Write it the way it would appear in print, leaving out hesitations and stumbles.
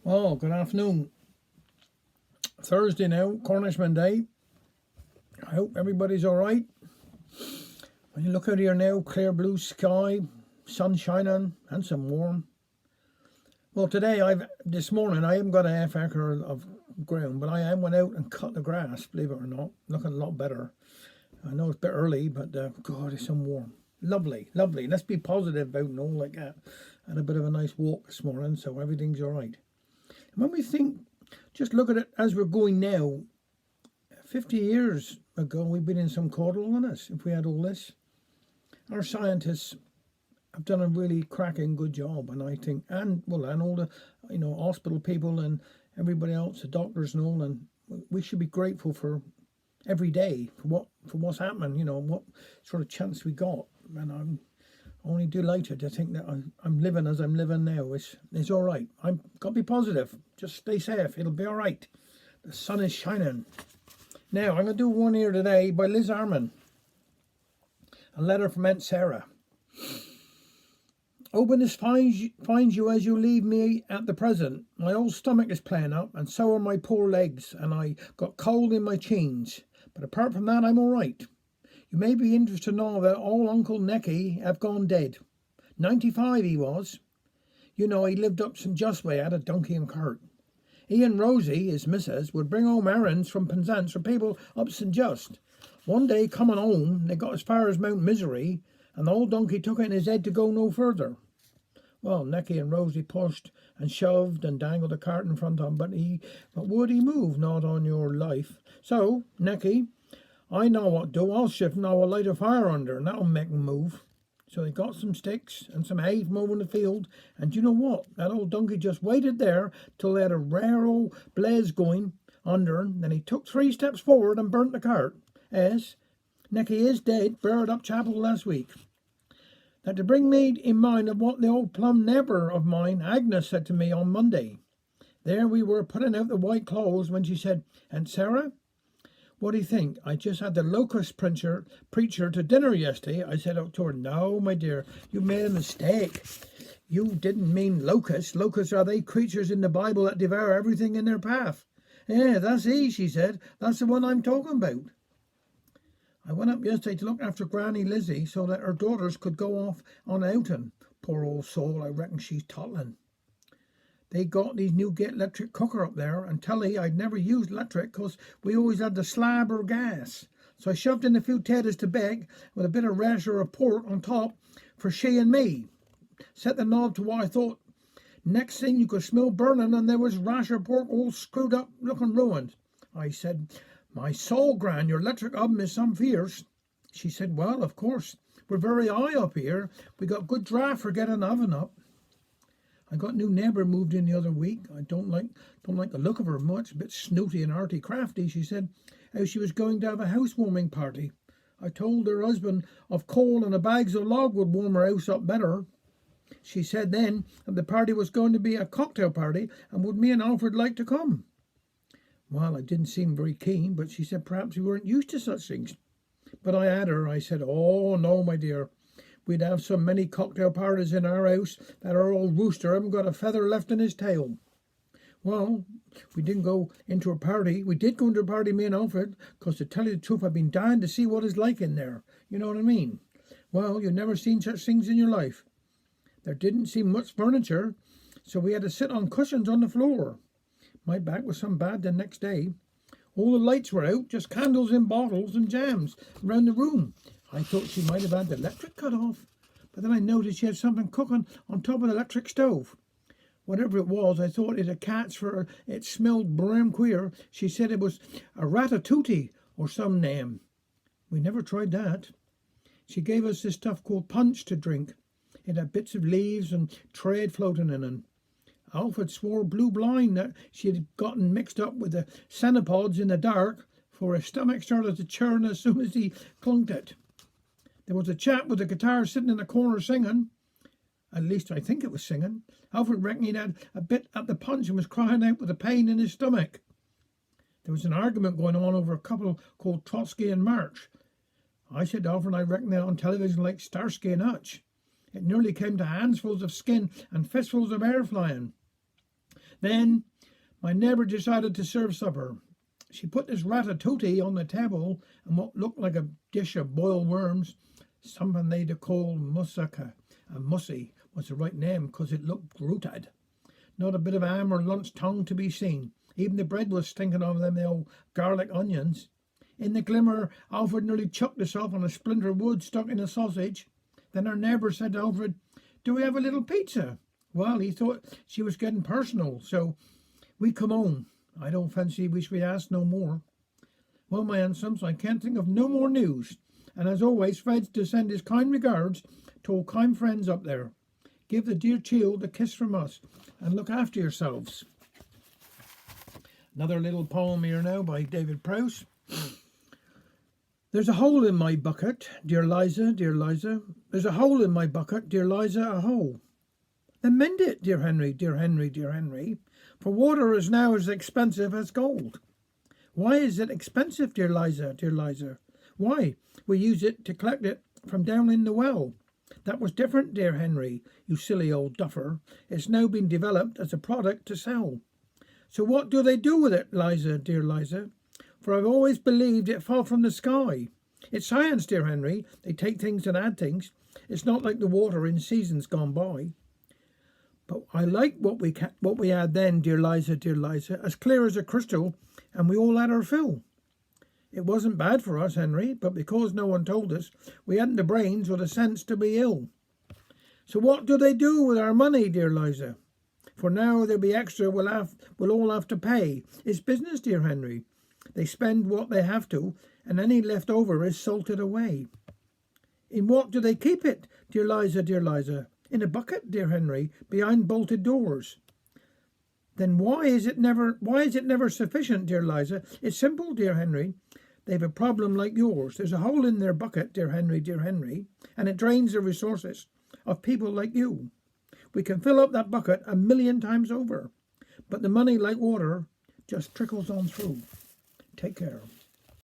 Well, good afternoon. Thursday now, Cornishman Day. I hope everybody's all right. When you look out here now, clear blue sky, sun shining, and some warm. Well, this morning, I haven't got a half acre of ground, but I went out and cut the grass, believe it or not. Looking a lot better. I know it's a bit early, but God, it's some warm. Lovely, lovely. Let's be positive about and all like that. Had a bit of a nice walk this morning, so everything's all right. And when we think, just look at it as we're going now, 50 years ago, we'd been in some caudal illness if we had all this. Our scientists have done a really cracking good job, and I think, and all the, hospital people and everybody else, the doctors and all, and we should be grateful for every day for what's happening, what sort of chance we got. And I'm only delighted to think that I'm living as I'm living now. It's all right. I've got to be positive. Just stay safe. It'll be all right. The sun is shining. Now, I'm going to do one here today by Liz Arman. A letter from Aunt Sarah. Openness finds you as you leave me at the present. My old stomach is playing up, and so are my poor legs, and I got cold in my chins. But apart from that, I'm all right. You may be interested to know that old Uncle Necky have gone dead. 95 he was. He lived up St. Just way, had a donkey and cart. He and Rosie, his missus, would bring home errands from Penzance for people up St. Just. One day, coming home, they got as far as Mount Misery, and the old donkey took it in his head to go no further. Well, Necky and Rosie pushed and shoved and dangled the cart in front of him, but would he move? Not on your life. So, Necky, I know what to do. I'll shift and I will light a fire under, and that'll make him move. So they got some sticks and some hay from over in the field, and you know what? That old donkey just waited there till they had a rare old blaze going under, and then he took 3 steps forward and burnt the cart. Yes, Necky is dead, buried up chapel last week. Now, to bring me in mind of what the old plum neighbour of mine, Agnes, said to me on Monday. There we were putting out the white clothes when she said, Aunt Sarah, what do you think? I just had the locust preacher to dinner yesterday. I said to her, no, my dear, you made a mistake. You didn't mean locusts. Locusts are they creatures in the Bible that devour everything in their path. Yeah, that's he, she said. That's the one I'm talking about. I went up yesterday to look after Granny Lizzie so that her daughters could go off on outing. Poor old soul, I reckon she's tottling. They got these new electric cooker up there, and tell you I'd never used electric because we always had the slab or gas. So I shoved in a few taters to bake with a bit of rasher of pork on top for she and me. Set the knob to what I thought. Next thing you could smell burning, and there was rasher pork all screwed up, looking ruined. I said, my soul, Gran, your electric oven is some fierce. She said, well, of course, we're very high up here. We got good draft for getting an oven up. I got a new neighbour moved in the other week. I don't like the look of her much, a bit snooty and arty crafty. She said how she was going to have a housewarming party. I told her husband of coal and a bags of log would warm her house up better. She said then that the party was going to be a cocktail party, and would me and Alfred like to come? Well, I didn't seem very keen, but she said perhaps we weren't used to such things. But I had her. I said, oh, no, my dear. We'd have so many cocktail parties in our house that our old rooster haven't got a feather left in his tail. Well, we didn't go into a party. We did go into a party, me and Alfred, because to tell you the truth, I've been dying to see what it's like in there. You know what I mean? Well, you've never seen such things in your life. There didn't seem much furniture, so we had to sit on cushions on the floor. My back was some bad the next day. All the lights were out, just candles in bottles and jams around the room. I thought she might have had the electric cut off, but then I noticed she had something cooking on top of the electric stove. Whatever it was, I thought it had cats for it smelled bram queer. She said it was a ratatouille or some name. We never tried that. She gave us this stuff called punch to drink. It had bits of leaves and trade floating in it. Alfred swore blue blind that she had gotten mixed up with the cenopods in the dark, for his stomach started to churn as soon as he clunked it. There was a chap with a guitar sitting in the corner singing. At least I think it was singing. Alfred reckoned he'd had a bit at the punch and was crying out with the pain in his stomach. There was an argument going on over a couple called Trotsky and March. I said to Alfred, I reckon they're on television like Starsky and Hutch. It nearly came to handfuls of skin and fistfuls of air flying. Then my neighbour decided to serve supper. She put this ratatouille on the table and what looked like a dish of boiled worms, something they'd call moussaka. And mussy was the right name because it looked rooted. Not a bit of ham or lunch tongue to be seen. Even the bread was stinking of them old garlic onions. In the glimmer, Alfred nearly chucked himself on a splinter of wood stuck in a sausage. Then our neighbour said to Alfred, "Do we have a little pizza?" Well, he thought she was getting personal, so we come home. I don't fancy we should be asked no more. Well, my hansoms, I can't think of no more news. And as always, Fred's to send his kind regards to all kind friends up there. Give the dear child a kiss from us, and look after yourselves. Another little poem here now by David Prowse. There's a hole in my bucket, dear Liza, dear Liza. There's a hole in my bucket, dear Liza, a hole. Then mend it, dear Henry, dear Henry, dear Henry, for water is now as expensive as gold. Why is it expensive, dear Liza, dear Liza? Why? We use it to collect it from down in the well. That was different, dear Henry, you silly old duffer. It's now been developed as a product to sell. So what do they do with it, Liza, dear Liza? For I've always believed it fell from the sky. It's science, dear Henry. They take things and add things. It's not like the water in seasons gone by. But I like what we had then, dear Liza, as clear as a crystal, and we all had our fill. It wasn't bad for us, Henry, but because no one told us, we hadn't the brains or the sense to be ill. So what do they do with our money, dear Liza? For now there'll be extra we'll all have to pay. It's business, dear Henry. They spend what they have to, and any left over is salted away. In what do they keep it, dear Liza, dear Liza? In a bucket, dear Henry, behind bolted doors. Then why is it never sufficient, dear Liza? It's simple, dear Henry. They've a problem like yours. There's a hole in their bucket, dear Henry, and it drains the resources of people like you. We can fill up that bucket 1,000,000 times over, but the money, like water, just trickles on through. Take care.